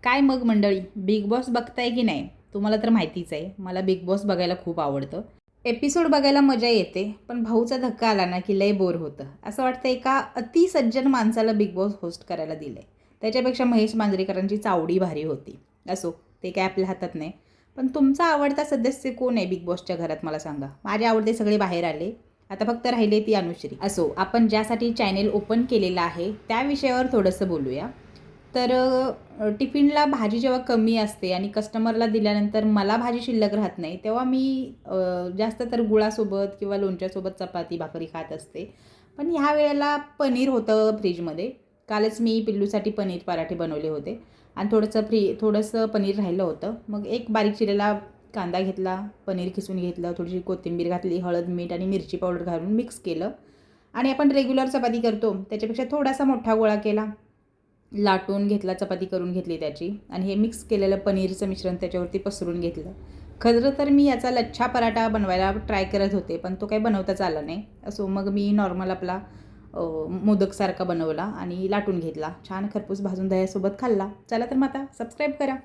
काय मग मंडळी, बिग बॉस बघताय की नाही? तुम्हाला तर माहितीच आहे, मला बिग बॉस बघायला खूप आवडतं. एपिसोड बघायला मजा येते, पण भाऊचा धक्का आला ना की लय बोर होतं. असं वाटतं एका अतिसज्जन माणसाला बिग बॉस होस्ट करायला दिलं आहे. त्याच्यापेक्षा महेश मांजरेकरांची चावडी भारी होती. असो, ते काय आपल्या हातात नाही. पण तुमचा आवडता सदस्य कोण आहे बिग बॉसच्या घरात मला सांगा. माझे आवडते सगळे बाहेर आले. आता फक्त राहिले ती अनुश्री. असो, आपण ज्यासाठी चॅनेल ओपन केलेलं आहे त्या विषयावर थोडंसं बोलूया. तर टिफिनला भाजी जेव्हा कमी असते आणि कस्टमरला दिल्यानंतर मला भाजी शिल्लक राहत नाही, तेव्हा मी जास्त तर गुळासोबत किंवा लोणच्यासोबत चपाती भाकरी खात असते. पण ह्या वेळेला पनीर होतं फ्रीजमध्ये. कालच मी पिल्लूसाठी पनीर पराठे बनवले होते आणि थोडंसं पनीर राहिलं होतं. मग एक बारीक चिरलेला कांदा घेतला, पनीर खिसून घेतलं, थोडीशी कोथिंबीर घातली, हळद, मीठ आणि मिरची पावडर घालून मिक्स केलं आणि आपण रेग्युलर चपाती करतो त्याच्यापेक्षा थोडासा मोठा गोळा केला, लाटून घेतला, चपाती करून घेतली त्याची आणि हे मिक्स केलेलं पनीरचं मिश्रण त्याच्यावरती पसरून घेतलं. खरं तर मी याचा लच्छा पराठा बनवायला ट्राय करत होते, पण तो काही बनवताच आला नाही. असो, मग मी नॉर्मल आपला मोदकसारखा बनवला आणि लाटून घेतला. छान खरपूस भाजून दह्यासोबत खाल्ला. चला तर मग आता सबस्क्राईब करा.